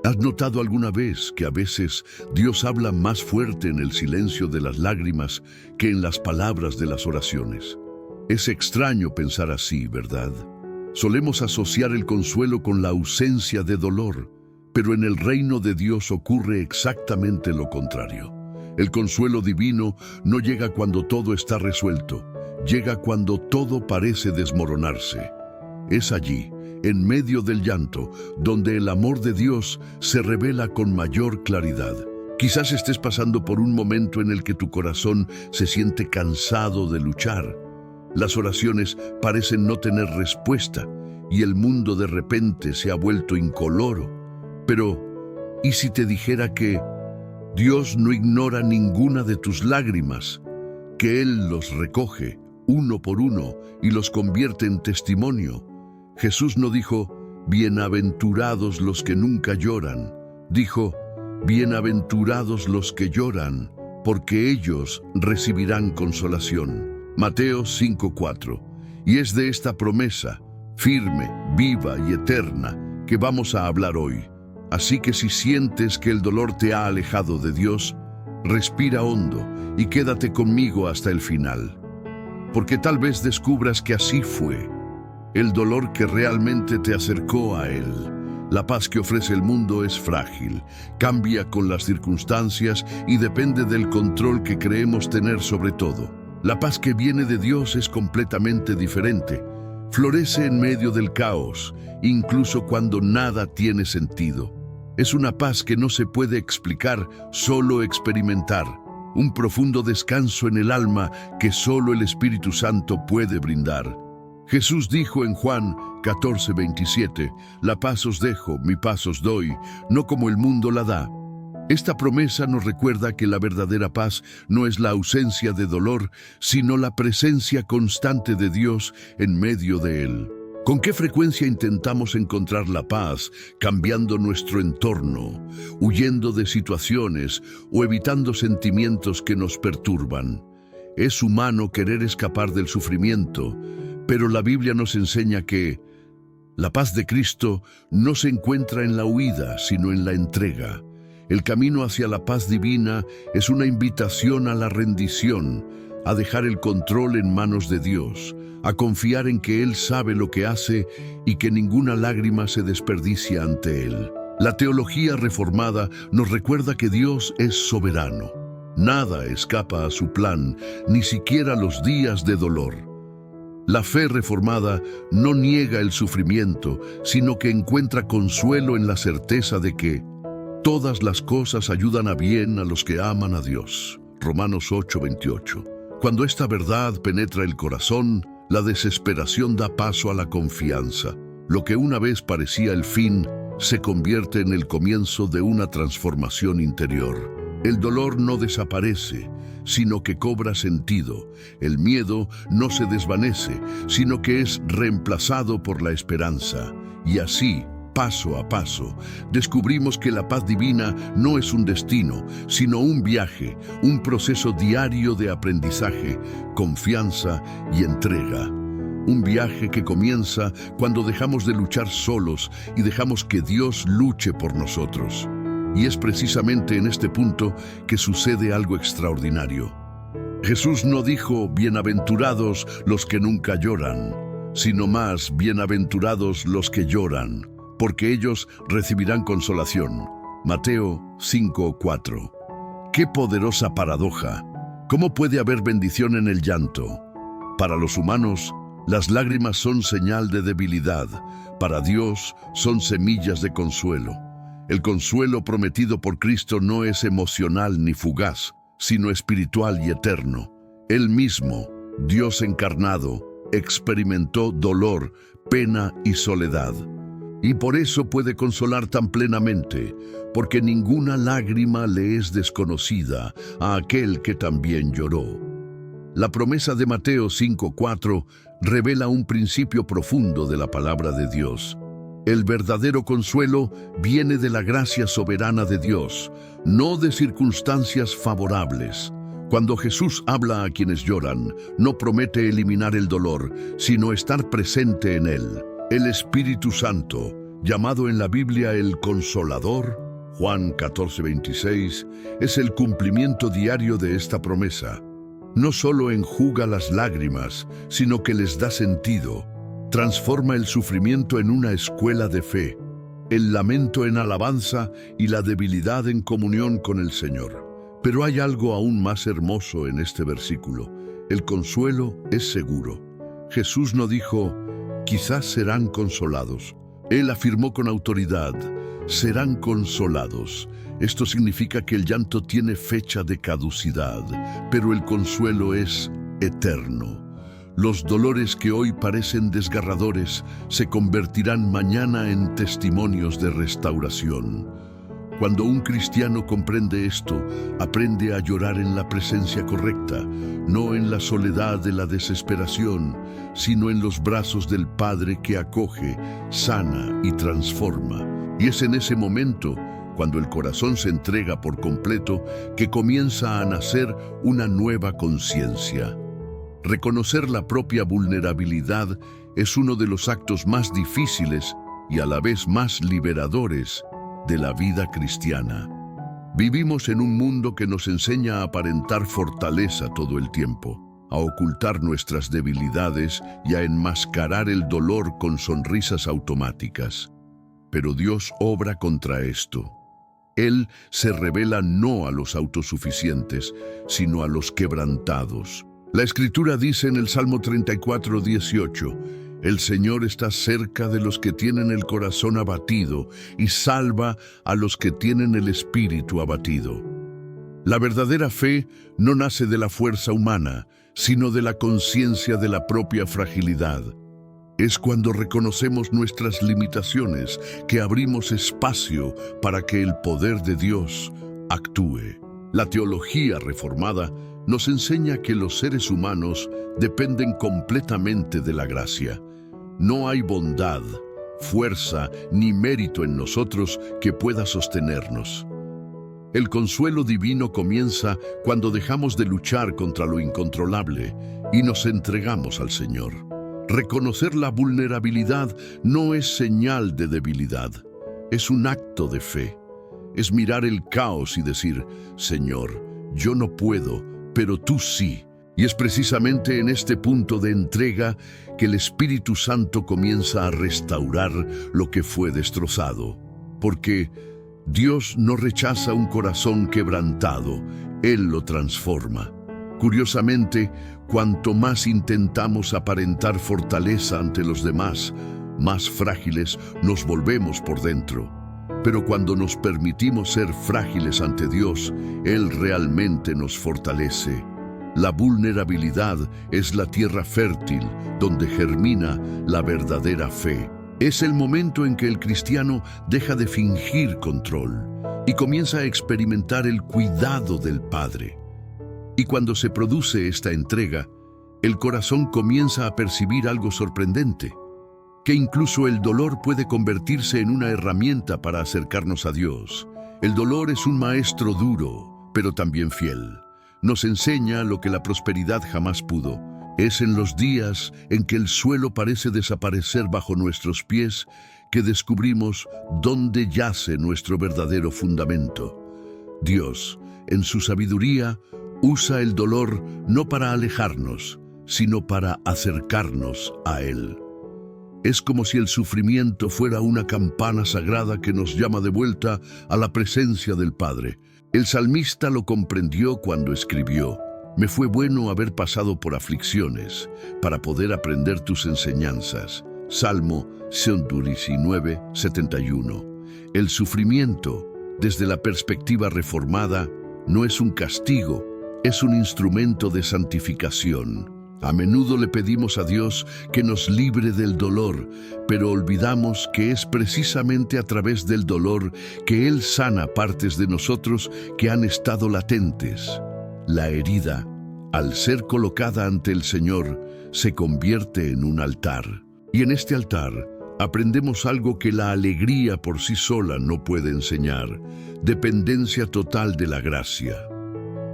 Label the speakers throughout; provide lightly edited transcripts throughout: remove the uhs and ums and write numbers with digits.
Speaker 1: ¿Has notado alguna vez que a veces Dios habla más fuerte en el silencio de las lágrimas que en las palabras de las oraciones? Es extraño pensar así, ¿verdad? Solemos asociar el consuelo con la ausencia de dolor, pero en el reino de Dios ocurre exactamente lo contrario. El consuelo divino no llega cuando todo está resuelto, llega cuando todo parece desmoronarse. Es allí, en medio del llanto, donde el amor de Dios se revela con mayor claridad. Quizás estés pasando por un momento en el que tu corazón se siente cansado de luchar. Las oraciones parecen no tener respuesta y el mundo de repente se ha vuelto incoloro. Pero, ¿y si te dijera que Dios no ignora ninguna de tus lágrimas, que Él los recoge uno por uno y los convierte en testimonio? Jesús no dijo, bienaventurados los que nunca lloran. Dijo, bienaventurados los que lloran, porque ellos recibirán consolación. Mateo 5:4. Y es de esta promesa, firme, viva y eterna, que vamos a hablar hoy. Así que si sientes que el dolor te ha alejado de Dios, respira hondo y quédate conmigo hasta el final. Porque tal vez descubras que así fue. El dolor que realmente te acercó a Él. La paz que ofrece el mundo es frágil, cambia con las circunstancias y depende del control que creemos tener sobre todo. La paz que viene de Dios es completamente diferente. Florece en medio del caos, incluso cuando nada tiene sentido. Es una paz que no se puede explicar, solo experimentar. Un profundo descanso en el alma que solo el Espíritu Santo puede brindar. Jesús dijo en Juan 14:27, la paz os dejo, mi paz os doy, no como el mundo la da. Esta promesa nos recuerda que la verdadera paz no es la ausencia de dolor, sino la presencia constante de Dios en medio de él. ¿Con qué frecuencia intentamos encontrar la paz cambiando nuestro entorno, huyendo de situaciones o evitando sentimientos que nos perturban? Es humano querer escapar del sufrimiento, pero la Biblia nos enseña que la paz de Cristo no se encuentra en la huida, sino en la entrega. El camino hacia la paz divina es una invitación a la rendición, a dejar el control en manos de Dios, a confiar en que Él sabe lo que hace y que ninguna lágrima se desperdicia ante Él. La teología reformada nos recuerda que Dios es soberano. Nada escapa a su plan, ni siquiera los días de dolor. La fe reformada no niega el sufrimiento, sino que encuentra consuelo en la certeza de que todas las cosas ayudan a bien a los que aman a Dios. Romanos 8:28. Cuando esta verdad penetra el corazón, la desesperación da paso a la confianza. Lo que una vez parecía el fin, se convierte en el comienzo de una transformación interior. El dolor no desaparece, sino que cobra sentido. El miedo no se desvanece, sino que es reemplazado por la esperanza. Y así, paso a paso, descubrimos que la paz divina no es un destino, sino un viaje, un proceso diario de aprendizaje, confianza y entrega. Un viaje que comienza cuando dejamos de luchar solos y dejamos que Dios luche por nosotros. Y es precisamente en este punto que sucede algo extraordinario. Jesús no dijo, bienaventurados los que nunca lloran, sino más, bienaventurados los que lloran, porque ellos recibirán consolación. Mateo 5:4. ¡Qué poderosa paradoja! ¿Cómo puede haber bendición en el llanto? Para los humanos, las lágrimas son señal de debilidad. Para Dios, son semillas de consuelo. El consuelo prometido por Cristo no es emocional ni fugaz, sino espiritual y eterno. Él mismo, Dios encarnado, experimentó dolor, pena y soledad. Y por eso puede consolar tan plenamente, porque ninguna lágrima le es desconocida a aquel que también lloró. La promesa de Mateo 5:4 revela un principio profundo de la palabra de Dios. El verdadero consuelo viene de la gracia soberana de Dios, no de circunstancias favorables. Cuando Jesús habla a quienes lloran, no promete eliminar el dolor, sino estar presente en él. El Espíritu Santo, llamado en la Biblia el Consolador, Juan 14:26, es el cumplimiento diario de esta promesa. No solo enjuga las lágrimas, sino que les da sentido. Transforma el sufrimiento en una escuela de fe, el lamento en alabanza y la debilidad en comunión con el Señor. Pero hay algo aún más hermoso en este versículo. El consuelo es seguro. Jesús no dijo, quizás serán consolados. Él afirmó con autoridad, serán consolados. Esto significa que el llanto tiene fecha de caducidad, pero el consuelo es eterno. Los dolores que hoy parecen desgarradores se convertirán mañana en testimonios de restauración. Cuando un cristiano comprende esto, aprende a llorar en la presencia correcta, no en la soledad de la desesperación, sino en los brazos del Padre que acoge, sana y transforma. Y es en ese momento, cuando el corazón se entrega por completo, que comienza a nacer una nueva conciencia. Reconocer la propia vulnerabilidad es uno de los actos más difíciles y a la vez más liberadores de la vida cristiana. Vivimos en un mundo que nos enseña a aparentar fortaleza todo el tiempo, a ocultar nuestras debilidades y a enmascarar el dolor con sonrisas automáticas. Pero Dios obra contra esto. Él se revela no a los autosuficientes, sino a los quebrantados. La Escritura dice en el Salmo 34:18, el Señor está cerca de los que tienen el corazón abatido y salva a los que tienen el espíritu abatido. La verdadera fe no nace de la fuerza humana, sino de la conciencia de la propia fragilidad. Es cuando reconocemos nuestras limitaciones que abrimos espacio para que el poder de Dios actúe. La teología reformada nos enseña que los seres humanos dependen completamente de la gracia. No hay bondad, fuerza ni mérito en nosotros que pueda sostenernos. El consuelo divino comienza cuando dejamos de luchar contra lo incontrolable y nos entregamos al Señor. Reconocer la vulnerabilidad no es señal de debilidad, es un acto de fe. Es mirar el caos y decir, Señor, yo no puedo, pero tú sí. Y es precisamente en este punto de entrega que el Espíritu Santo comienza a restaurar lo que fue destrozado. Porque Dios no rechaza un corazón quebrantado, Él lo transforma. Curiosamente, cuanto más intentamos aparentar fortaleza ante los demás, más frágiles nos volvemos por dentro. Pero cuando nos permitimos ser frágiles ante Dios, Él realmente nos fortalece. La vulnerabilidad es la tierra fértil donde germina la verdadera fe. Es el momento en que el cristiano deja de fingir control y comienza a experimentar el cuidado del Padre. Y cuando se produce esta entrega, el corazón comienza a percibir algo sorprendente, que incluso el dolor puede convertirse en una herramienta para acercarnos a Dios. El dolor es un maestro duro, pero también fiel. Nos enseña lo que la prosperidad jamás pudo. Es en los días en que el suelo parece desaparecer bajo nuestros pies que descubrimos dónde yace nuestro verdadero fundamento. Dios, en su sabiduría, usa el dolor no para alejarnos, sino para acercarnos a Él. Es como si el sufrimiento fuera una campana sagrada que nos llama de vuelta a la presencia del Padre. El salmista lo comprendió cuando escribió, «Me fue bueno haber pasado por aflicciones para poder aprender tus enseñanzas». Salmo 119:71. El sufrimiento, desde la perspectiva reformada, no es un castigo, es un instrumento de santificación. A menudo le pedimos a Dios que nos libre del dolor, pero olvidamos que es precisamente a través del dolor que Él sana partes de nosotros que han estado latentes. La herida, al ser colocada ante el Señor, se convierte en un altar. Y en este altar aprendemos algo que la alegría por sí sola no puede enseñar: dependencia total de la gracia.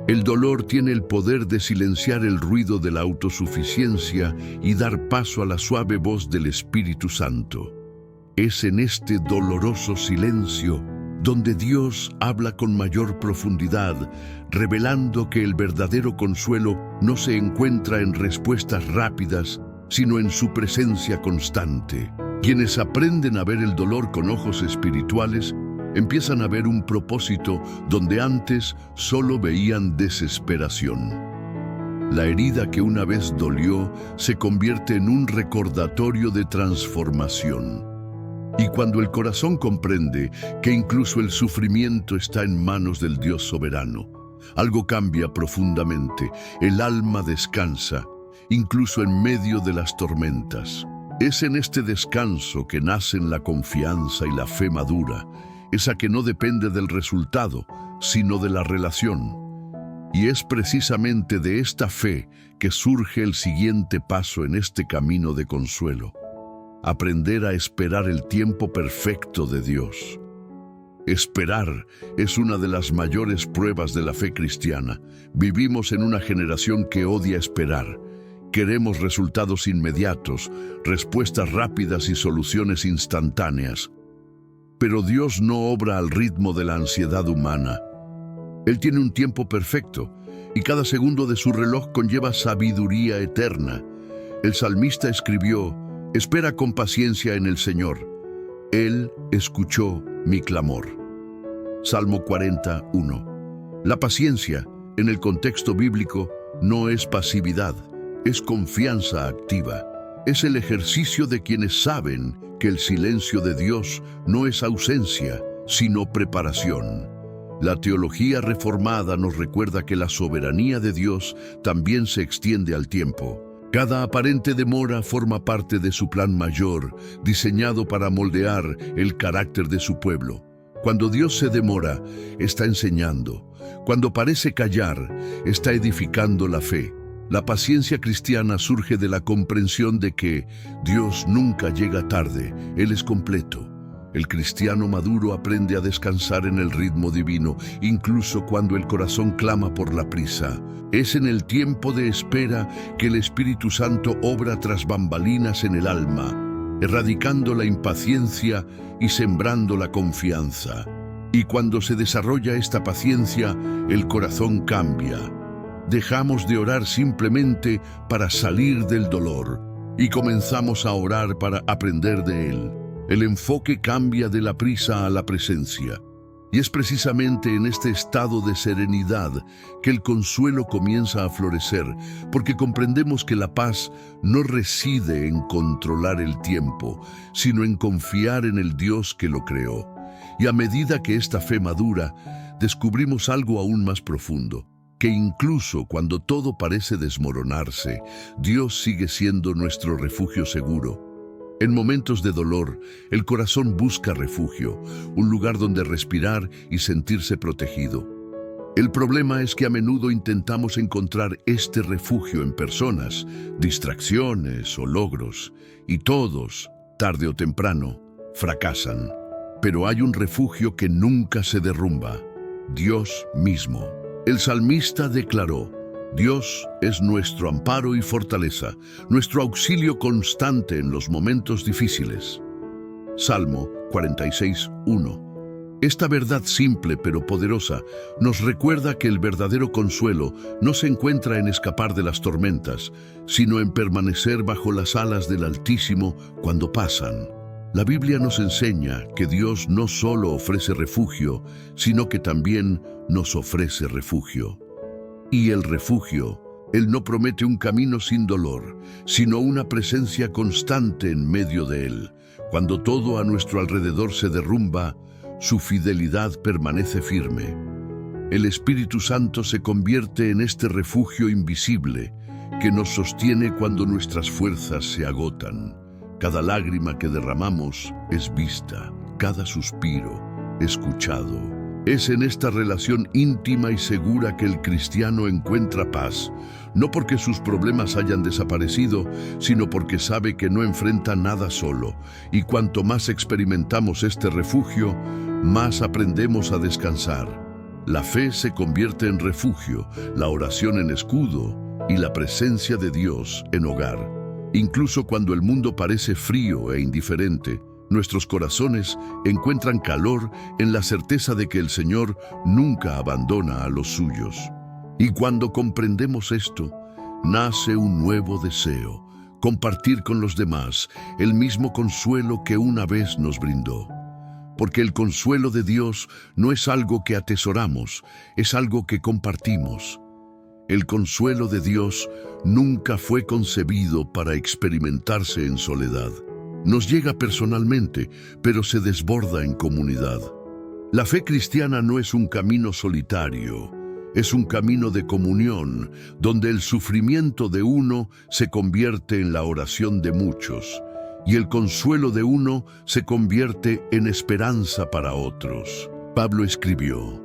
Speaker 1: El dolor tiene el poder de silenciar el ruido de la autosuficiencia y dar paso a la suave voz del Espíritu Santo. Es en este doloroso silencio donde Dios habla con mayor profundidad, revelando que el verdadero consuelo no se encuentra en respuestas rápidas, sino en su presencia constante. Quienes aprenden a ver el dolor con ojos espirituales empiezan a ver un propósito donde antes solo veían desesperación. La herida que una vez dolió se convierte en un recordatorio de transformación. Y cuando el corazón comprende que incluso el sufrimiento está en manos del Dios soberano, algo cambia profundamente. El alma descansa, incluso en medio de las tormentas. Es en este descanso que nacen la confianza y la fe madura, esa que no depende del resultado, sino de la relación. Y es precisamente de esta fe que surge el siguiente paso en este camino de consuelo: aprender a esperar el tiempo perfecto de Dios. Esperar es una de las mayores pruebas de la fe cristiana. Vivimos en una generación que odia esperar. Queremos resultados inmediatos, respuestas rápidas y soluciones instantáneas. Pero Dios no obra al ritmo de la ansiedad humana. Él tiene un tiempo perfecto, y cada segundo de su reloj conlleva sabiduría eterna. El salmista escribió: «Espera con paciencia en el Señor. Él escuchó mi clamor». Salmo 41. La paciencia, en el contexto bíblico, no es pasividad, es confianza activa. Es el ejercicio de quienes saben que el silencio de Dios no es ausencia, sino preparación. La teología reformada nos recuerda que la soberanía de Dios también se extiende al tiempo. Cada aparente demora forma parte de su plan mayor, diseñado para moldear el carácter de su pueblo. Cuando Dios se demora, está enseñando. Cuando parece callar, está edificando la fe. La paciencia cristiana surge de la comprensión de que Dios nunca llega tarde, Él es completo. El cristiano maduro aprende a descansar en el ritmo divino, incluso cuando el corazón clama por la prisa. Es en el tiempo de espera que el Espíritu Santo obra tras bambalinas en el alma, erradicando la impaciencia y sembrando la confianza. Y cuando se desarrolla esta paciencia, el corazón cambia. Dejamos de orar simplemente para salir del dolor y comenzamos a orar para aprender de él. El enfoque cambia de la prisa a la presencia. Y es precisamente en este estado de serenidad que el consuelo comienza a florecer, porque comprendemos que la paz no reside en controlar el tiempo, sino en confiar en el Dios que lo creó. Y a medida que esta fe madura, descubrimos algo aún más profundo, que incluso cuando todo parece desmoronarse, Dios sigue siendo nuestro refugio seguro. En momentos de dolor, el corazón busca refugio, un lugar donde respirar y sentirse protegido. El problema es que a menudo intentamos encontrar este refugio en personas, distracciones o logros, y todos, tarde o temprano, fracasan. Pero hay un refugio que nunca se derrumba: Dios mismo. El salmista declaró: Dios es nuestro amparo y fortaleza, nuestro auxilio constante en los momentos difíciles. Salmo 46:1. Esta verdad simple pero poderosa nos recuerda que el verdadero consuelo no se encuentra en escapar de las tormentas, sino en permanecer bajo las alas del Altísimo cuando pasan. La Biblia nos enseña que Dios no solo ofrece refugio, sino que también nos ofrece refugio. Y el refugio, Él no promete un camino sin dolor, sino una presencia constante en medio de él. Cuando todo a nuestro alrededor se derrumba, su fidelidad permanece firme. El Espíritu Santo se convierte en este refugio invisible que nos sostiene cuando nuestras fuerzas se agotan. Cada lágrima que derramamos es vista, cada suspiro escuchado. Es en esta relación íntima y segura que el cristiano encuentra paz, no porque sus problemas hayan desaparecido, sino porque sabe que no enfrenta nada solo. Y cuanto más experimentamos este refugio, más aprendemos a descansar. La fe se convierte en refugio, la oración en escudo y la presencia de Dios en hogar. Incluso cuando el mundo parece frío e indiferente, Nuestros corazones encuentran calor en la certeza de que el Señor nunca abandona a los suyos. Y cuando comprendemos esto, nace un nuevo deseo: compartir con los demás el mismo consuelo que una vez nos brindó. Porque el consuelo de Dios no es algo que atesoramos, es algo que compartimos. El consuelo de Dios nunca fue concebido para experimentarse en soledad. Nos llega personalmente, pero se desborda en comunidad. La fe cristiana no es un camino solitario, es un camino de comunión, donde el sufrimiento de uno se convierte en la oración de muchos, y el consuelo de uno se convierte en esperanza para otros. Pablo escribió: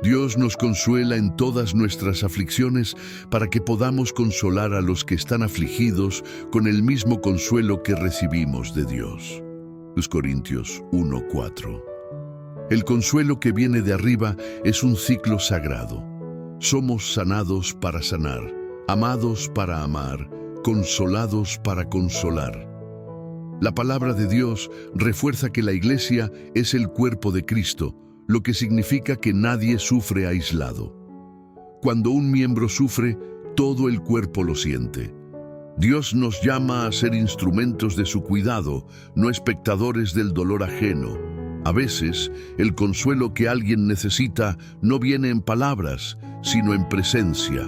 Speaker 1: Dios nos consuela en todas nuestras aflicciones para que podamos consolar a los que están afligidos con el mismo consuelo que recibimos de Dios. 2 Corintios 1:4. El consuelo que viene de arriba es un ciclo sagrado. Somos sanados para sanar, amados para amar, consolados para consolar. La palabra de Dios refuerza que la Iglesia es el cuerpo de Cristo, lo que significa que nadie sufre aislado. Cuando un miembro sufre, todo el cuerpo lo siente. Dios nos llama a ser instrumentos de su cuidado, no espectadores del dolor ajeno. A veces, el consuelo que alguien necesita no viene en palabras, sino en presencia.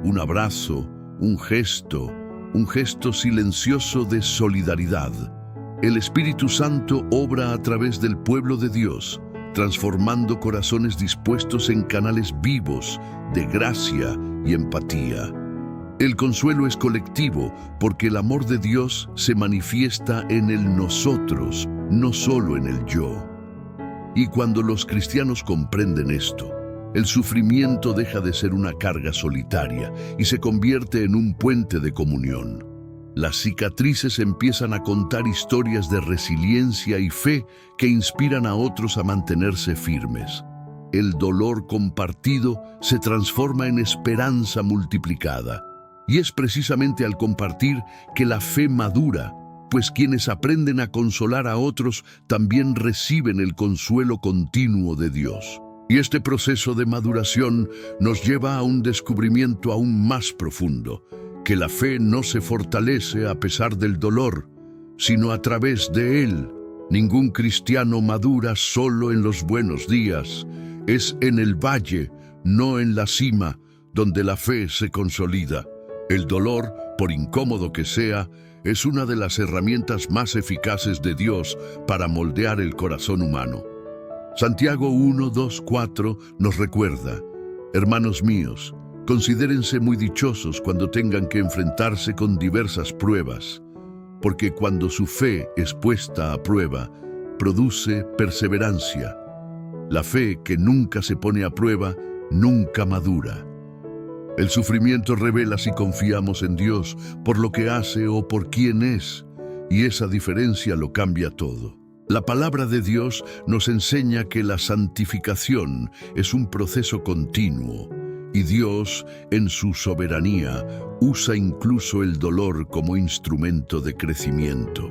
Speaker 1: Un abrazo, un gesto silencioso de solidaridad. El Espíritu Santo obra a través del pueblo de Dios, transformando corazones dispuestos en canales vivos de gracia y empatía. El consuelo es colectivo porque el amor de Dios se manifiesta en el nosotros, no solo en el yo. Y cuando los cristianos comprenden esto, el sufrimiento deja de ser una carga solitaria y se convierte en un puente de comunión. Las cicatrices empiezan a contar historias de resiliencia y fe que inspiran a otros a mantenerse firmes. El dolor compartido se transforma en esperanza multiplicada. Y es precisamente al compartir que la fe madura, pues quienes aprenden a consolar a otros también reciben el consuelo continuo de Dios. Y este proceso de maduración nos lleva a un descubrimiento aún más profundo: que la fe no se fortalece a pesar del dolor, sino a través de él. Ningún cristiano madura solo en los buenos días. Es en el valle, no en la cima, donde la fe se consolida. El dolor, por incómodo que sea, es una de las herramientas más eficaces de Dios para moldear el corazón humano. Santiago 1:2-4 nos recuerda: hermanos míos, considérense muy dichosos cuando tengan que enfrentarse con diversas pruebas, porque cuando su fe es puesta a prueba, produce perseverancia. La fe que nunca se pone a prueba, nunca madura. El sufrimiento revela si confiamos en Dios por lo que hace o por quién es, y esa diferencia lo cambia todo. La palabra de Dios nos enseña que la santificación es un proceso continuo, y Dios, en su soberanía, usa incluso el dolor como instrumento de crecimiento.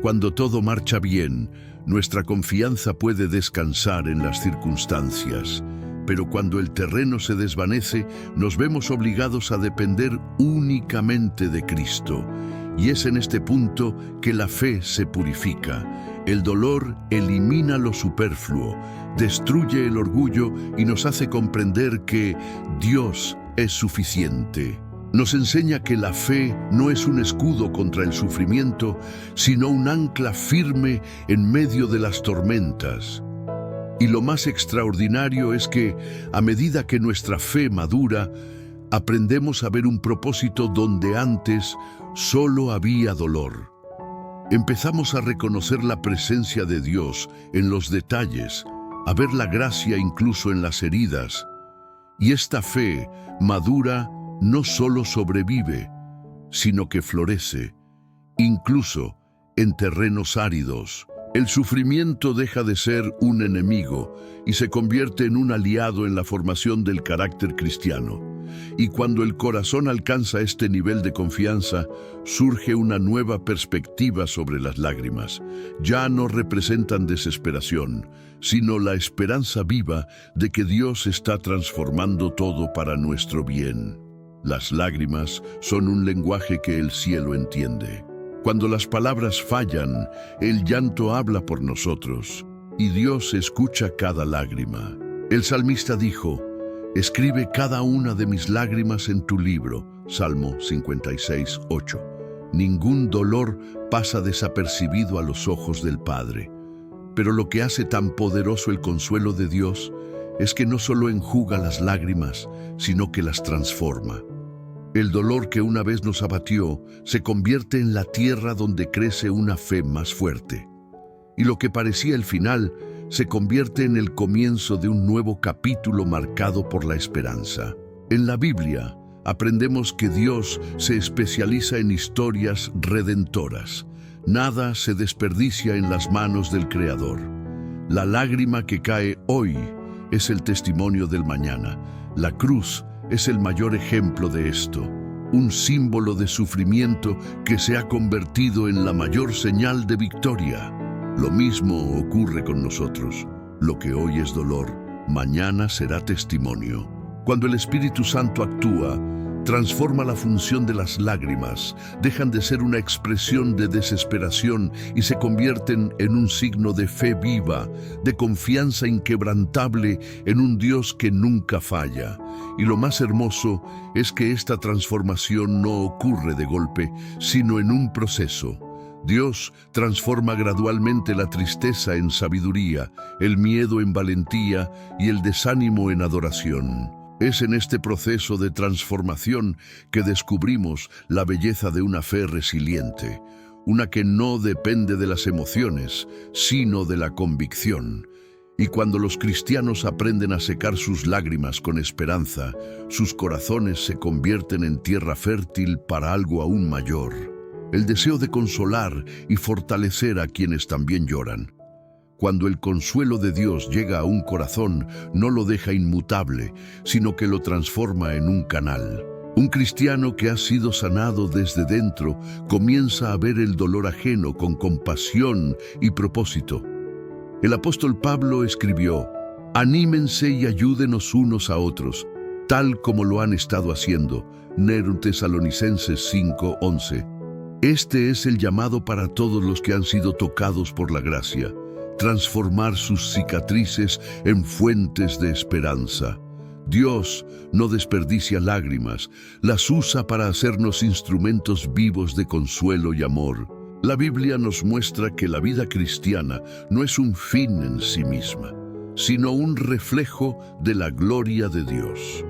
Speaker 1: Cuando todo marcha bien, nuestra confianza puede descansar en las circunstancias, pero cuando el terreno se desvanece, nos vemos obligados a depender únicamente de Cristo. Y es en este punto que la fe se purifica. El dolor elimina lo superfluo, destruye el orgullo y nos hace comprender que Dios es suficiente. Nos enseña que la fe no es un escudo contra el sufrimiento, sino un ancla firme en medio de las tormentas. Y lo más extraordinario es que, a medida que nuestra fe madura, aprendemos a ver un propósito donde antes solo había dolor. Empezamos a reconocer la presencia de Dios en los detalles, a ver la gracia incluso en las heridas. Y esta fe madura no solo sobrevive, sino que florece, incluso en terrenos áridos. El sufrimiento deja de ser un enemigo y se convierte en un aliado en la formación del carácter cristiano. Y cuando el corazón alcanza este nivel de confianza, surge una nueva perspectiva sobre las lágrimas. Ya no representan desesperación, sino la esperanza viva de que Dios está transformando todo para nuestro bien. Las lágrimas son un lenguaje que el cielo entiende. Cuando las palabras fallan, el llanto habla por nosotros, y Dios escucha cada lágrima. El salmista dijo: escribe cada una de mis lágrimas en tu libro. Salmo 56:8. Ningún dolor pasa desapercibido a los ojos del Padre. Pero lo que hace tan poderoso el consuelo de Dios es que no solo enjuga las lágrimas, sino que las transforma. El dolor que una vez nos abatió se convierte en la tierra donde crece una fe más fuerte. Y lo que parecía el final se convierte en el comienzo de un nuevo capítulo marcado por la esperanza. En la Biblia aprendemos que Dios se especializa en historias redentoras. Nada se desperdicia en las manos del Creador. La lágrima que cae hoy es el testimonio del mañana. La cruz es el mayor ejemplo de esto, un símbolo de sufrimiento que se ha convertido en la mayor señal de victoria. Lo mismo ocurre con nosotros. Lo que hoy es dolor, mañana será testimonio. Cuando el Espíritu Santo actúa, transforma la función de las lágrimas, dejan de ser una expresión de desesperación y se convierten en un signo de fe viva, de confianza inquebrantable en un Dios que nunca falla. Y lo más hermoso es que esta transformación no ocurre de golpe, sino en un proceso. Dios transforma gradualmente la tristeza en sabiduría, el miedo en valentía y el desánimo en adoración. Es en este proceso de transformación que descubrimos la belleza de una fe resiliente, una que no depende de las emociones, sino de la convicción. Y cuando los cristianos aprenden a secar sus lágrimas con esperanza, sus corazones se convierten en tierra fértil para algo aún mayor: el deseo de consolar y fortalecer a quienes también lloran. Cuando el consuelo de Dios llega a un corazón, no lo deja inmutable, sino que lo transforma en un canal. Un cristiano que ha sido sanado desde dentro comienza a ver el dolor ajeno con compasión y propósito. El apóstol Pablo escribió: anímense y ayúdenos unos a otros, tal como lo han estado haciendo. Tesalonicenses 5:11. Este es el llamado para todos los que han sido tocados por la gracia: transformar sus cicatrices en fuentes de esperanza. Dios no desperdicia lágrimas, las usa para hacernos instrumentos vivos de consuelo y amor. La Biblia nos muestra que la vida cristiana no es un fin en sí misma, sino un reflejo de la gloria de Dios.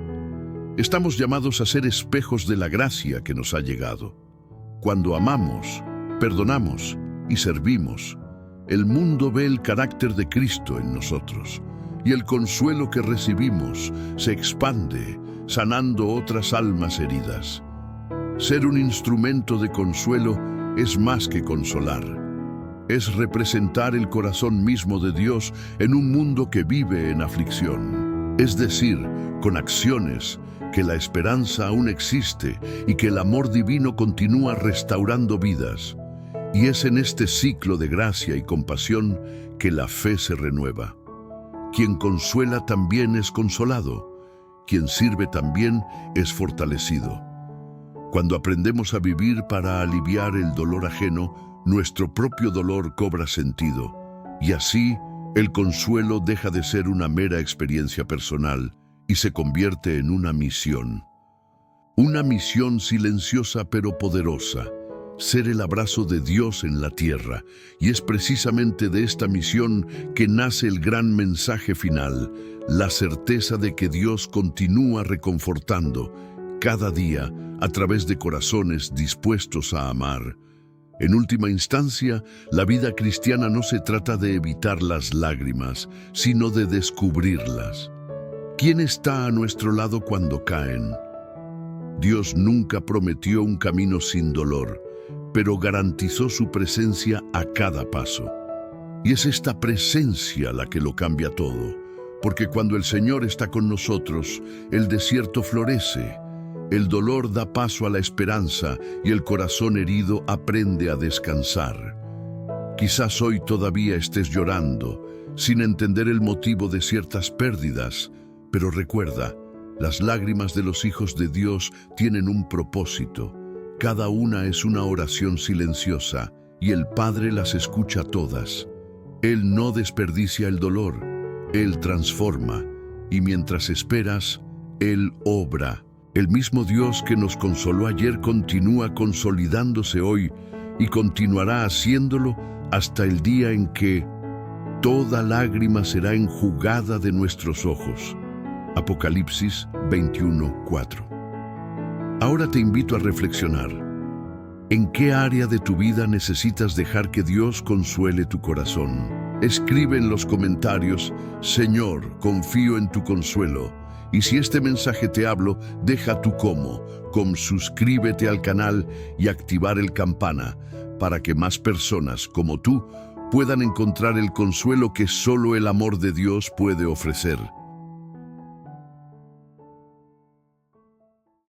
Speaker 1: Estamos llamados a ser espejos de la gracia que nos ha llegado. Cuando amamos, perdonamos y servimos, el mundo ve el carácter de Cristo en nosotros, y el consuelo que recibimos se expande, sanando otras almas heridas. Ser un instrumento de consuelo es más que consolar. Es representar el corazón mismo de Dios en un mundo que vive en aflicción. Es decir, con acciones, que la esperanza aún existe y que el amor divino continúa restaurando vidas. Y es en este ciclo de gracia y compasión que la fe se renueva. Quien consuela también es consolado. Quien sirve también es fortalecido. Cuando aprendemos a vivir para aliviar el dolor ajeno, nuestro propio dolor cobra sentido. Y así, el consuelo deja de ser una mera experiencia personal y se convierte en una misión. Una misión silenciosa pero poderosa: ser el abrazo de Dios en la tierra. Y es precisamente de esta misión que nace el gran mensaje final, la certeza de que Dios continúa reconfortando cada día a través de corazones dispuestos a amar. En última instancia, la vida cristiana no se trata de evitar las lágrimas, sino de descubrirlas. ¿Quién está a nuestro lado cuando caen? Dios nunca prometió un camino sin dolor, pero garantizó su presencia a cada paso. Y es esta presencia la que lo cambia todo, porque cuando el Señor está con nosotros, el desierto florece, el dolor da paso a la esperanza y el corazón herido aprende a descansar. Quizás hoy todavía estés llorando, sin entender el motivo de ciertas pérdidas, pero recuerda, las lágrimas de los hijos de Dios tienen un propósito. Cada una es una oración silenciosa y el Padre las escucha todas. Él no desperdicia el dolor, Él transforma, y mientras esperas, Él obra. El mismo Dios que nos consoló ayer continúa consolidándose hoy y continuará haciéndolo hasta el día en que toda lágrima será enjugada de nuestros ojos. Apocalipsis 21:4. Ahora te invito a reflexionar. ¿En qué área de tu vida necesitas dejar que Dios consuele tu corazón? Escribe en los comentarios: Señor, confío en tu consuelo. Y si este mensaje te hablo, deja tu suscríbete al canal y activar el campana para que más personas como tú puedan encontrar el consuelo que solo el amor de Dios puede ofrecer.